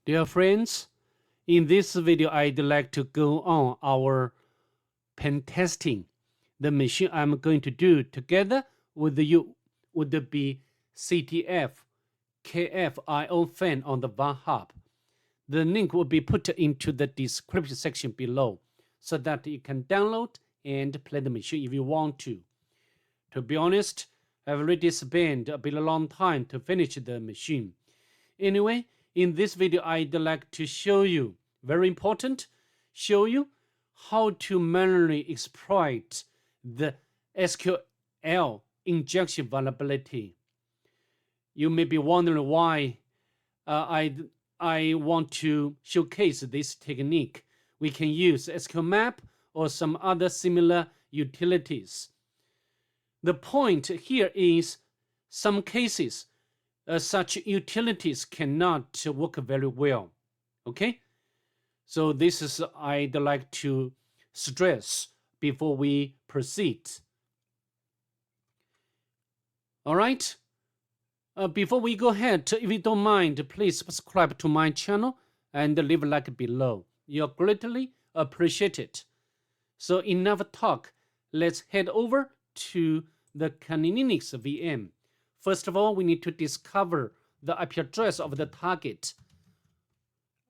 Dear friends, in this video, I'd like to go on our pen testing. The machine I'm going to do together with you would be CTF KFIOFan on the Vulnhub. The link will be put into the description section below so that you can download and play the machine if you want to. To be honest, I've already spent a bit long time to finish the machine. Anyway, in this video, I'd like to show you, very important, show you how to manually exploit the SQL injection vulnerability. You may be wondering why I want to showcase this technique. We can use SQLMap or some other similar utilities. The point here is some cases such utilities cannot work very well. Okay, so this is I'd like to stress before we proceed. All right, before we go ahead, if you don't mind, please subscribe to my channel and leave a like below. You're greatly appreciated. So enough talk, let's head over to the Kali Linux VM. First of all, we need to discover the IP address of the target.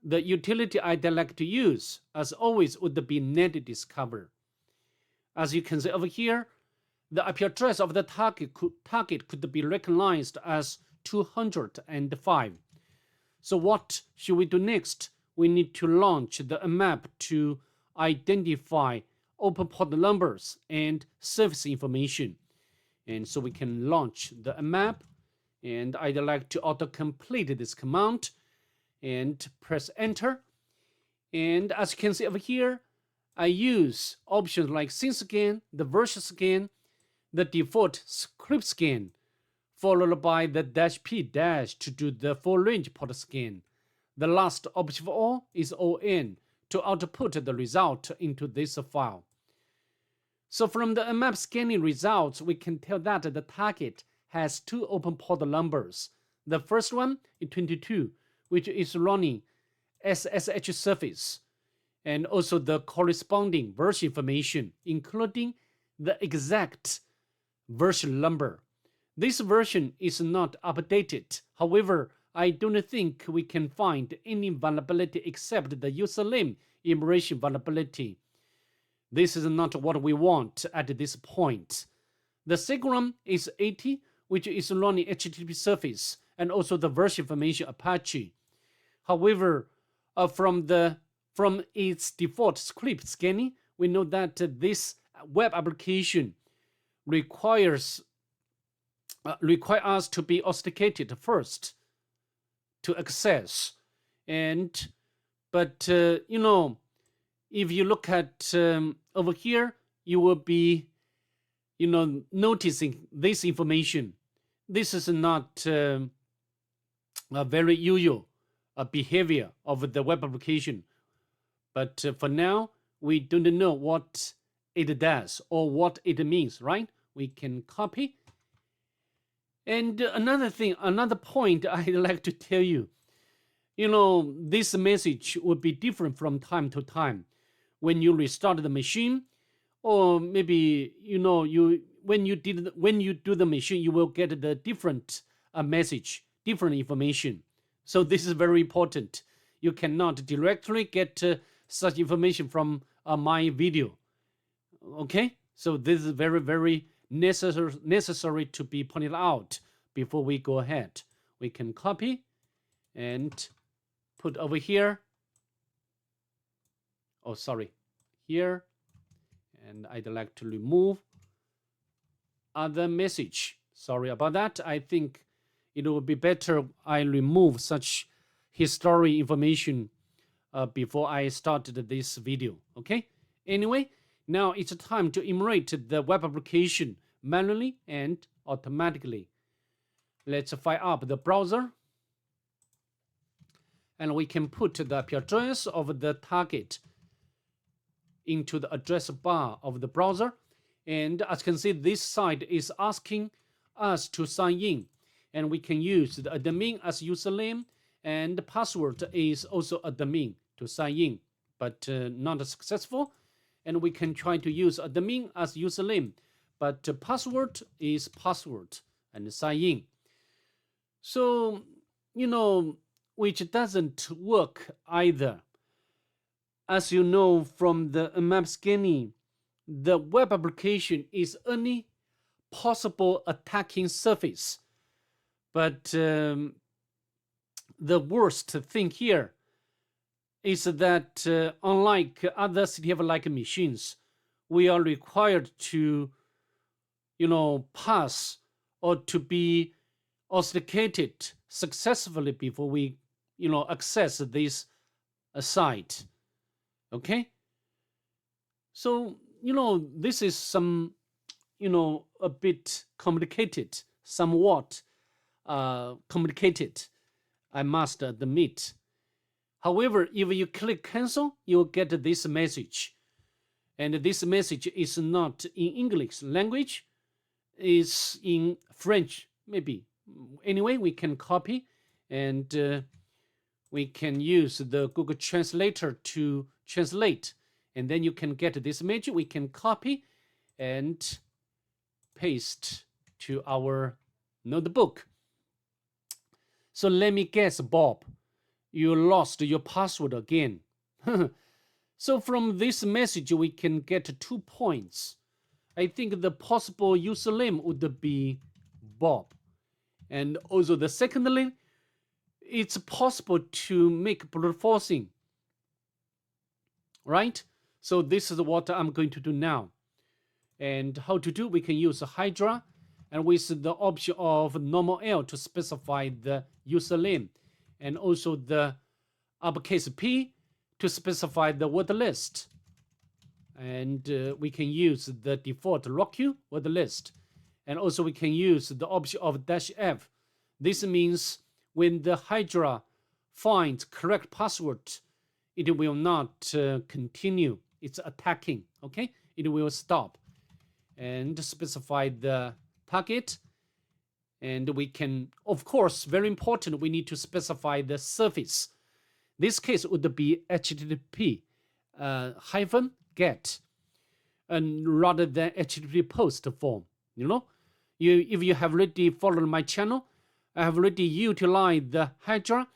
The utility I'd like to use, as always, would be net discover. As you can see over here, the IP address of the target could be recognized as 205. So what should we do next? We need to launch the map to identify open port numbers and service information. And so we can launch the map, and I'd like to auto-complete this command and press enter. And as you can see over here, I use options like scene scan, the version scan, the default script scan, followed by the -p- to do the full range port scan. The last option of all is ON to output the result into this file. So from the map scanning results, we can tell that the target has two open port numbers. The first one is 22, which is running SSH service, and also the corresponding version information, including the exact version number. This version is not updated. However, I don't think we can find any vulnerability except the username immersion vulnerability. This is not what we want at this point. The second one is 80, which is running HTTP service and also the version information Apache. However, from its default script scanning, we know that this web application requires us to be authenticated first to access. But if you look at over here, you will be, noticing this information. This is not a very usual behavior of the web application. But for now, we don't know what it does or what it means, right? We can copy. And another point I'd like to tell you, this message would be different from time to time. When you restart the machine, or maybe when you do the machine, you will get the different message, different information. So this is very important. You cannot directly get such information from my video. Okay, so this is very, very necessary to be pointed out before we go ahead. We can copy and put over here. Oh, sorry, here. And I'd like to remove other message. Sorry about that. I think it would be better I remove such history information before I started this video. Okay. Anyway, now it's time to emulate the web application manually and automatically. Let's fire up the browser. And we can put the IP address of the target into the address bar of the browser. And as you can see, this site is asking us to sign in. And we can use the admin as username and the password is also admin to sign in, but not successful. And we can try to use admin as username, but password is password and sign in. So, which doesn't work either. As you know from the map scanning, the web application is any possible attacking surface. But the worst thing here is that unlike other CTF-like machines, we are required to, pass or to be authenticated successfully before we, access this site. Okay? So, this is some, a bit complicated, somewhat complicated, I must admit. However, if you click cancel, you'll get this message. And this message is not in English language, it's in French, maybe. Anyway, we can copy and we can use the Google Translator to translate. And then you can get this message. We can copy and paste to our notebook. So let me guess, Bob, you lost your password again. So from this message, we can get 2 points. I think the possible username would be Bob. And also the secondly, it's possible to make brute forcing, right? So this is what I'm going to do now. And how to do, we can use Hydra and with the option of normal L to specify the username, and also the uppercase P to specify the word list. And we can use the default RockQ word list. And also we can use the option of -F. This means when the Hydra finds correct password, it will not continue its attacking, okay? It will stop. And specify the target. And we can, of course, very important, we need to specify the surface. This case would be HTTP hyphen get, and rather than HTTP post form. If you have already followed my channel, I have already utilized the Hydra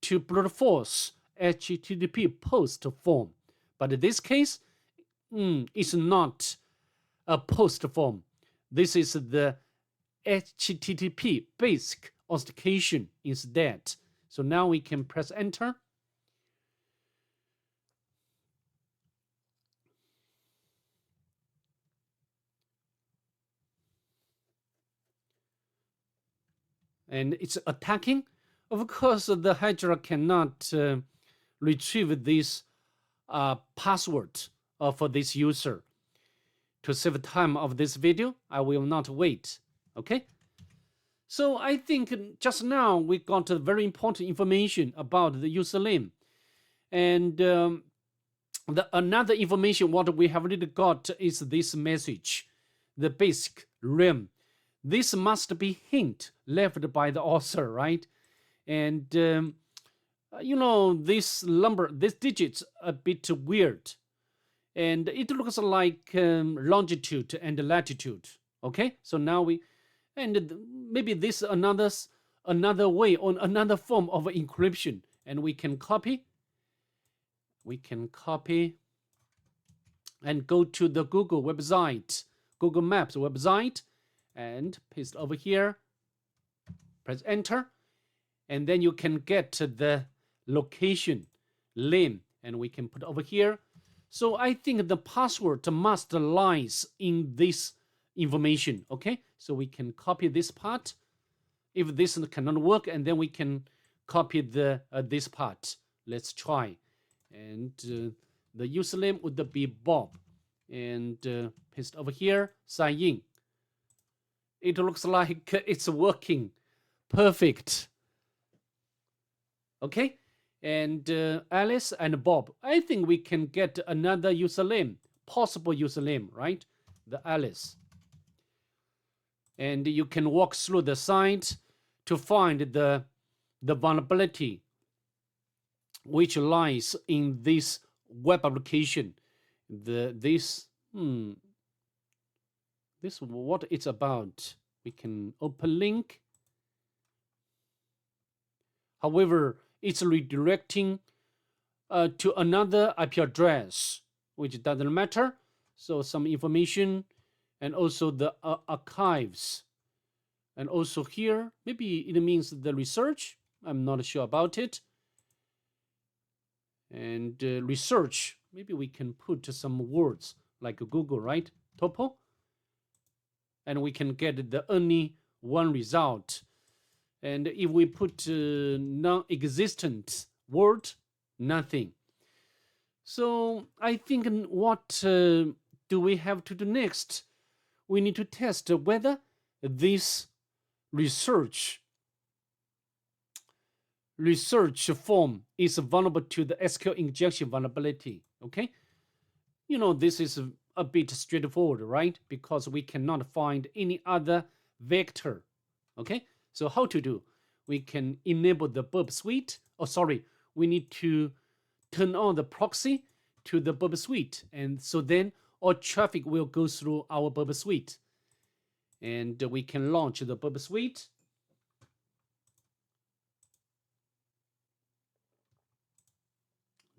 to brute force HTTP post form. But in this case, it's not a post form. This is the HTTP basic authentication instead. So now we can press enter. And it's attacking. Of course, the Hydra cannot retrieve this password for this user. To save time of this video, I will not wait. Okay? So I think just now we got very important information about the username. And another information what we have already got is this message, the basic RAM. This must be hint left by the author, right? And this number, this digit's a bit weird. And it looks like longitude and latitude. Okay, so now and maybe this another way or another form of encryption, and we can copy. We can copy and go to the Google website, Google Maps website, and paste over here. Press enter, and then you can get the location name, and we can put over here. So I think the password must lies in this information, okay? So we can copy this part. If this cannot work, and then we can copy this part. Let's try. And the username would be Bob. And paste over here, sign in. It looks like it's working. Perfect. Okay? And Alice and Bob. I think we can get another username, possible username, right? The Alice. And you can walk through the site to find the vulnerability which lies in this web application. This what it's about. We can open link. However, it's redirecting to another IP address, which doesn't matter. So some information, and also the archives, and also here maybe it means the research. I'm not sure about it. And research, maybe we can put some words like Google, right? Topo, and we can get the only one result. And if we put non-existent word, nothing. So I think what do we have to do next? We need to test whether this research form is vulnerable to the SQL injection vulnerability. Okay, this is a bit straightforward, right? Because we cannot find any other vector. Okay, so how to do? We can enable the Burp Suite. We need to turn on the proxy to the Burp Suite, and so then all traffic will go through our Burp Suite, and we can launch the Burp Suite.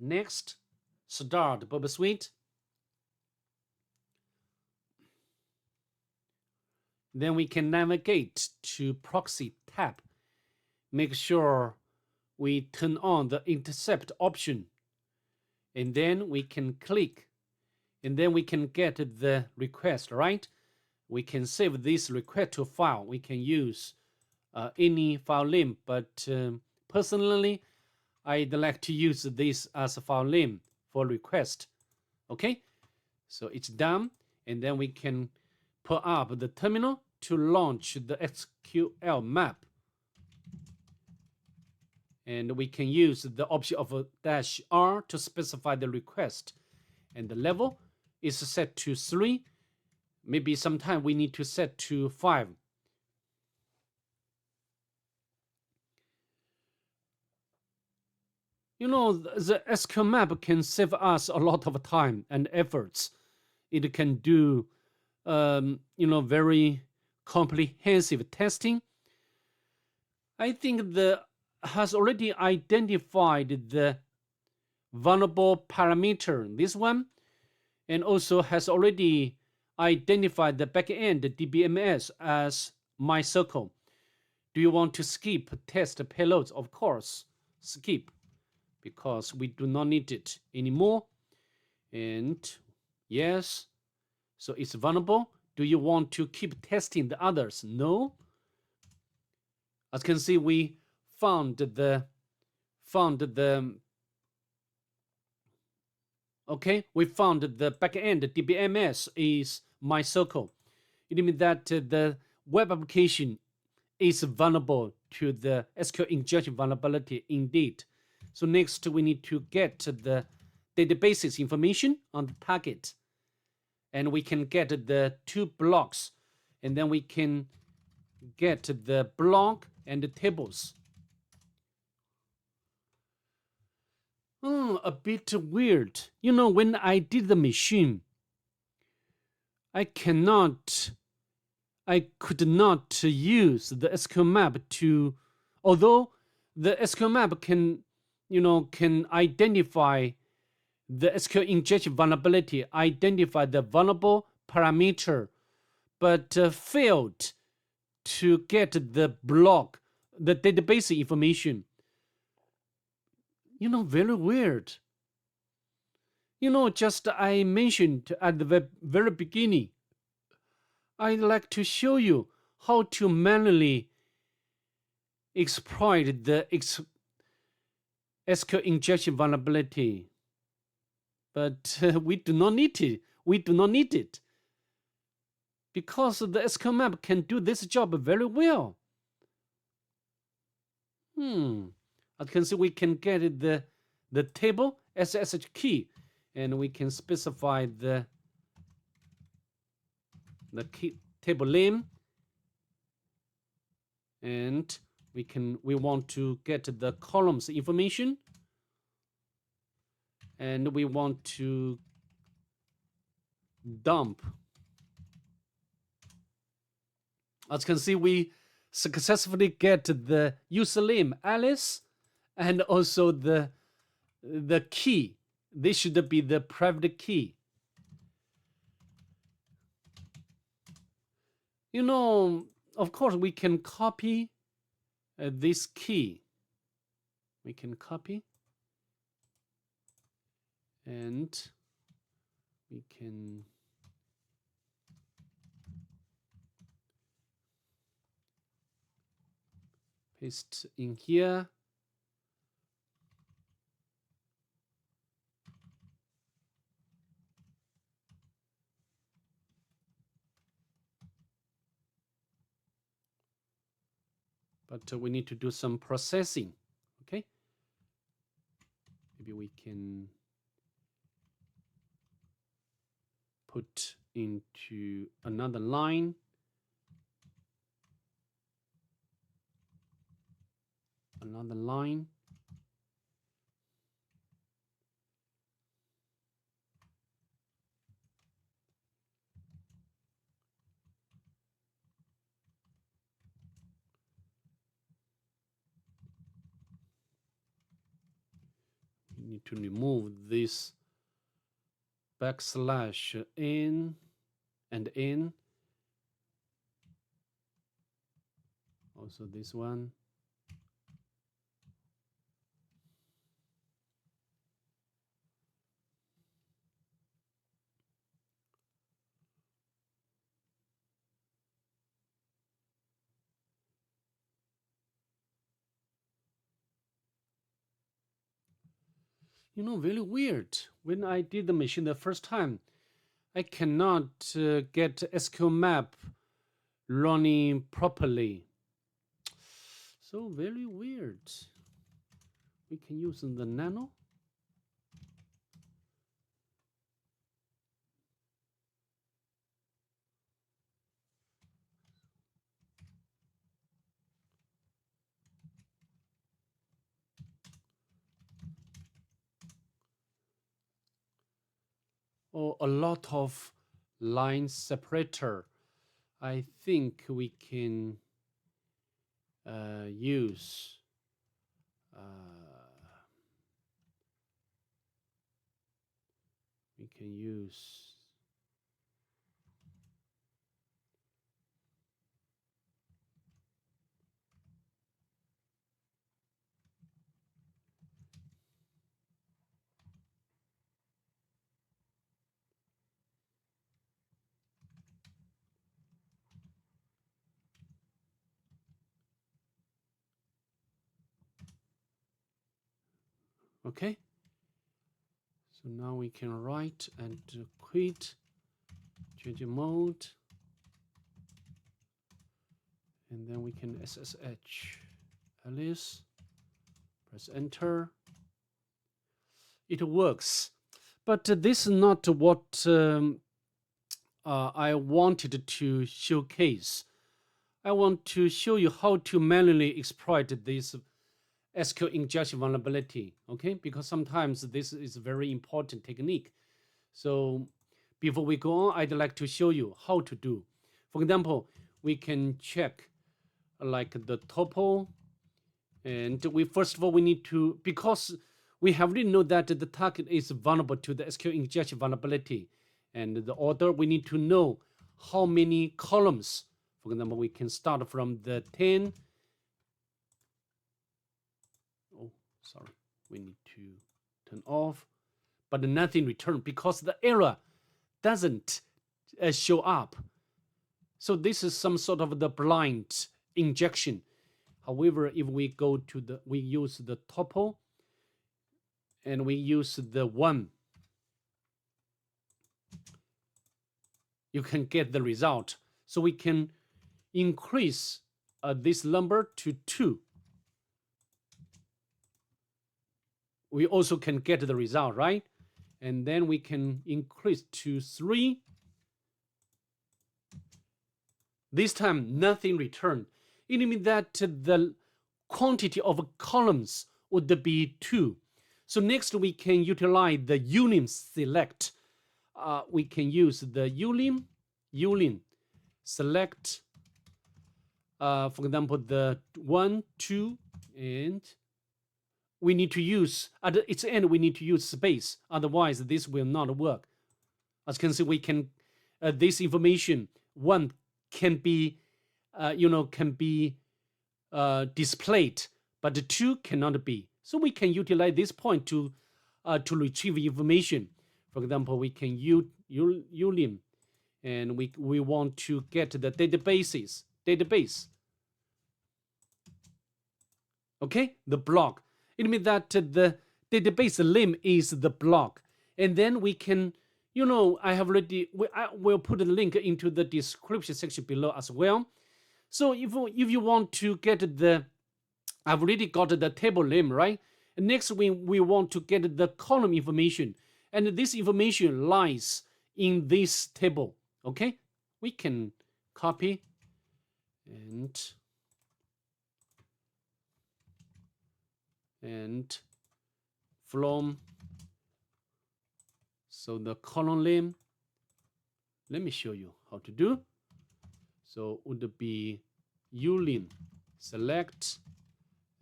Next, start Burp Suite. Then we can navigate to proxy tab. Make sure we turn on the intercept option, and then we can click, and then we can get the request, right? We can save this request to file. We can use any file name, but personally, I'd like to use this as a file name for request. Okay, so it's done, and then we can put up the terminal to launch the SQLMap. And we can use the option of -R to specify the request. And the level is set to 3. Maybe sometime we need to set to 5. The SQLMap can save us a lot of time and efforts. It can do, very comprehensive testing. I think has already identified the vulnerable parameter, this one, and also has already identified the backend DBMS as MyCircle. Do you want to skip test payloads? Of course, skip, because we do not need it anymore. And yes, so it's vulnerable. Do you want to keep testing the others? No. As you can see, we found the backend DBMS is MyCircle. It means that the web application is vulnerable to the SQL injection vulnerability indeed. So next we need to get the databases information on the target, and we can get the 2 blocks, and then we can get the block and the tables. A bit weird. When I did the machine, I could not use the SQLMap to, although the SQLMap can identify the SQL injection vulnerability, identify the vulnerable parameter, but failed to get the block, the database information. Very weird. Just I mentioned at the very beginning, I'd like to show you how to manually exploit the SQL injection vulnerability. But we do not need it. Because the SQLMap can do this job very well. As you can see, we can get the table SSH key, and we can specify the key table name, and we want to get the columns information. and we want to dump. As you can see, we successfully get the username Alice and also the key. This should be the private key. You know, of course, we can copy this key. We can copy and we can paste in here. But we need to do some processing, okay? Maybe we can put into another line. Another line. We need to remove this backslash in and in. Also this one. You know, really weird. When I did the machine the first time, I cannot get SQLMap running properly. So very weird. We can use the nano. Or a lot of line separator. I think we can use okay. So now we can write and quit, change mode, and then we can SSH Alice, press enter. It works, but this is not what I wanted to showcase. I want to show you how to manually exploit this SQL injection vulnerability, okay? Because sometimes this is a very important technique. So before we go on, I'd like to show you how to do. For example, we can check like the tuple, and we first of all, we need to, because we already know that the target is vulnerable to the SQL injection vulnerability, and the order, we need to know how many columns. For example, we can start from the 10. Oh, sorry, we need to turn off, but nothing returned because the error doesn't show up. So this is some sort of the blind injection. However, if we go to we use the tuple and we use the 1, you can get the result. So we can increase this number to 2. We also can get the result, right? And then we can increase to 3. This time, nothing returned. It means that the quantity of columns would be 2. So next we can utilize the ulim select. We can use the ulim select, for example, the 1, 2, and we need to use, at its end, we need to use space. Otherwise, this will not work. As you can see, we can, this information, 1 can be, can be displayed, but the 2 cannot be. So we can utilize this point to retrieve information. For example, we can use ulim, and we want to get the database. Okay, the block. It means that the database name is the block, and then we can, I have already, I will put a link into the description section below as well. So if you want to get the, I've already got the table name, right? And next we want to get the column information, and this information lies in this table. Okay, we can copy and from, so the column name, let me show you how to do. So would be ulim select,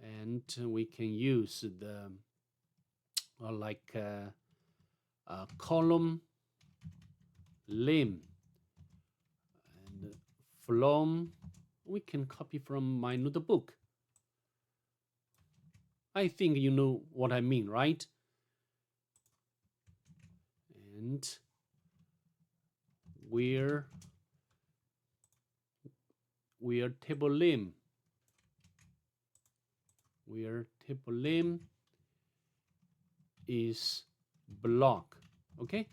and we can use the column name, and from, we can copy from my notebook. I think you know what I mean, right? And where table name, is block. Okay,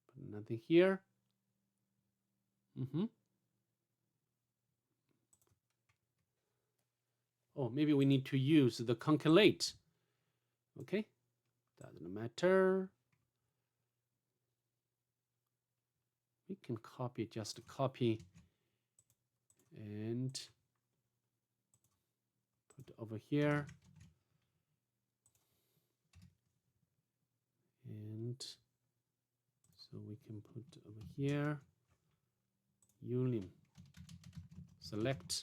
put nothing here. Oh, maybe we need to use the calculate. Okay, doesn't matter. We can copy, just copy and put over here. And so we can put over here ulim select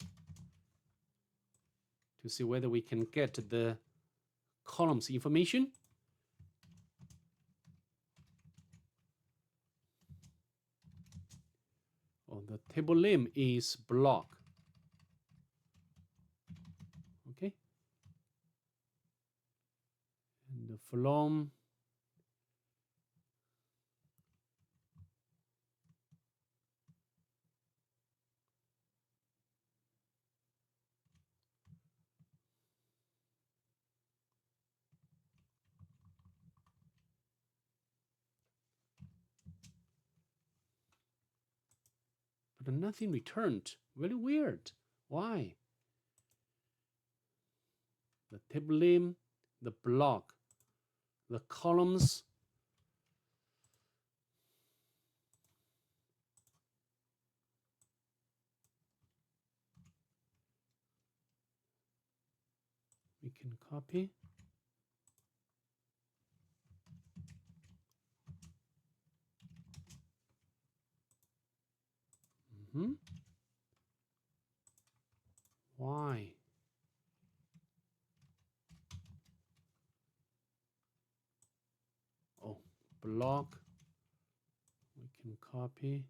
to see whether we can get the columns information. Oh, the table name is block. Okay, and the from, but nothing returned. Very weird. Why? The table name, the block, the columns. We can copy. Why? Oh, block. We can copy.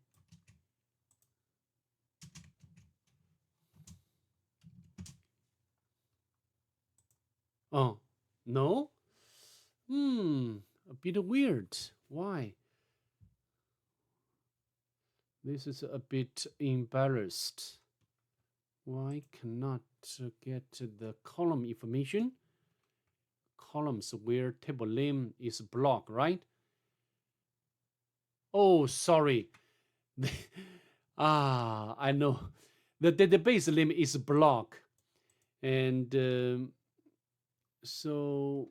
Oh, no? A bit weird. Why? This is a bit embarrassed. Why cannot get the column information? Columns where table name is block, right? Oh, sorry. I know. The database name is block. And so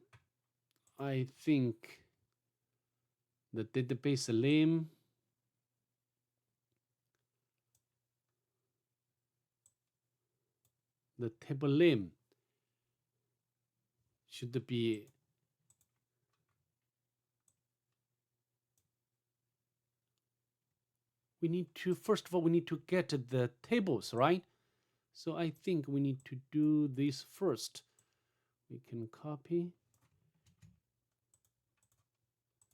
I think the database name the table name should be we need to, first of all, we need to get the tables, right? So I think we need to do this first. We can copy,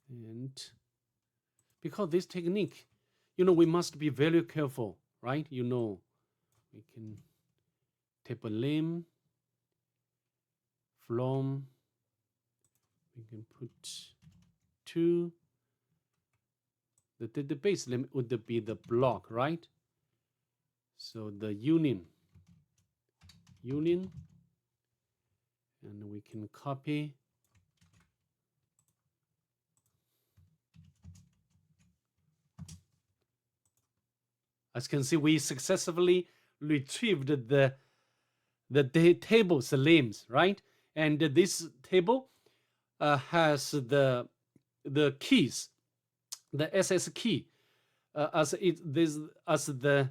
and because this technique, we must be very careful, right? We can table name from, we can put to, the database name would be the block, right? So the union, and we can copy. As you can see, we successfully retrieved the table's names, right? And this table has the keys, the SS key, as the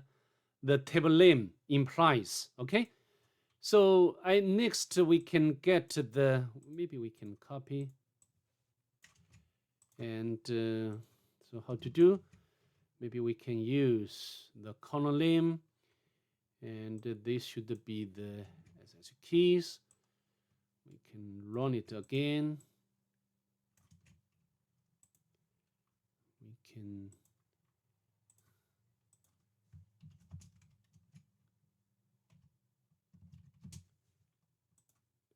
table name implies. Okay, so next we can get maybe we can copy, and so how to do? Maybe we can use the column name, and this should be the SS keys. We can run it again. We can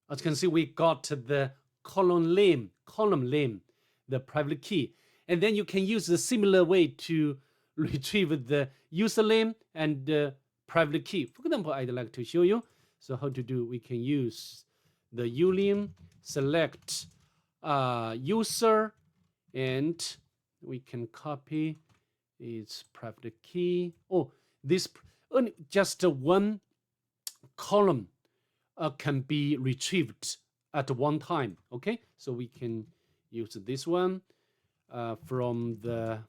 as you can see, we got the column name, the private key, and then you can use the similar way to retrieve the username and private key. For example, I'd like to show you. So how to do? We can use the union, select user, and we can copy its private key. Oh, this just one column can be retrieved at one time. Okay, so we can use this one from the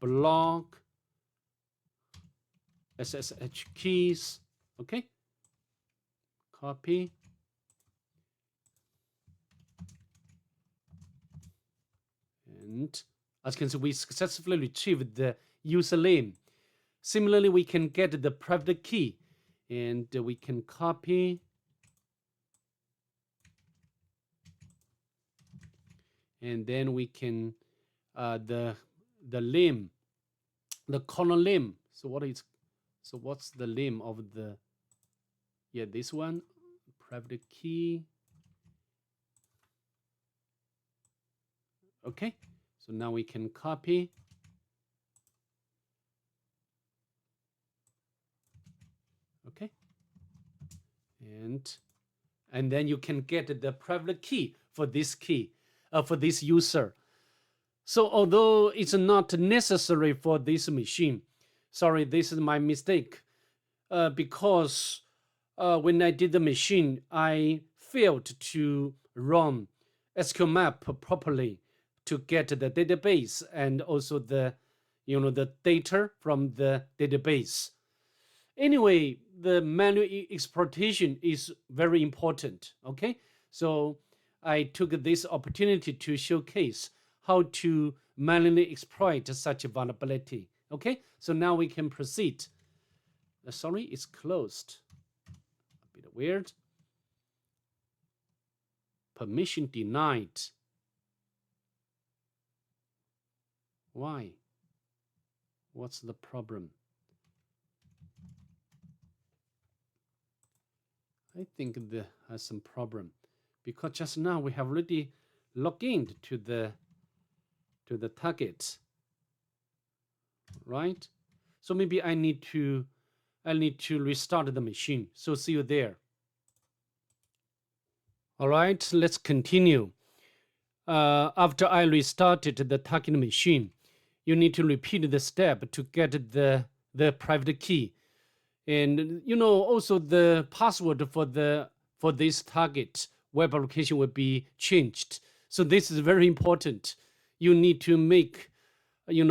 block SSH keys. Okay, copy, and as you can see, we successfully retrieved the username. Similarly, we can get the private key, and we can copy, and then we can the name, the column name. So what's the name of the, this one, private key. Okay, so now we can copy, okay, and then you can get the private key for this for this user. So although it's not necessary for this machine, sorry, this is my mistake, because when I did the machine, I failed to run SQLMap properly to get the database and also the data from the database. Anyway, the manual exploitation is very important. Okay, so I took this opportunity to showcase how to manually exploit such a vulnerability. Okay, so now we can proceed. Sorry, it's closed. A bit weird. Permission denied. Why? What's the problem? I think there has some problem because just now we have already logged in to the target, right? So maybe I need to restart the machine. So see you there. All right, let's continue. After I restarted the target machine, you need to repeat the step to get the private key, and also the password for this target web application will be changed. So this is very important. You need to you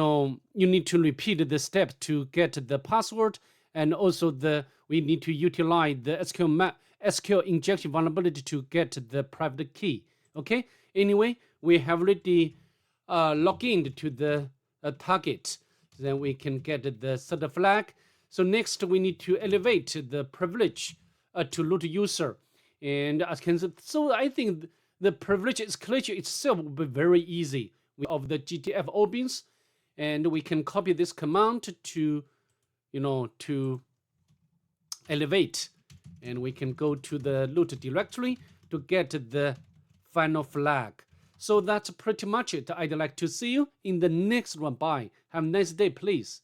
need to repeat the step to get the password, and also we need to utilize the SQL injection vulnerability to get the private key. Okay. Anyway, we have already logged in to the target. Then we can get the third flag. So next we need to elevate the privilege to root user. And as can see, so I think the privilege escalation itself will be very easy of the GTF opens, and we can copy this command to, to elevate, and we can go to the root directory to get the final flag. So that's pretty much it. I'd like to see you in the next one. Bye. Have a nice day, please.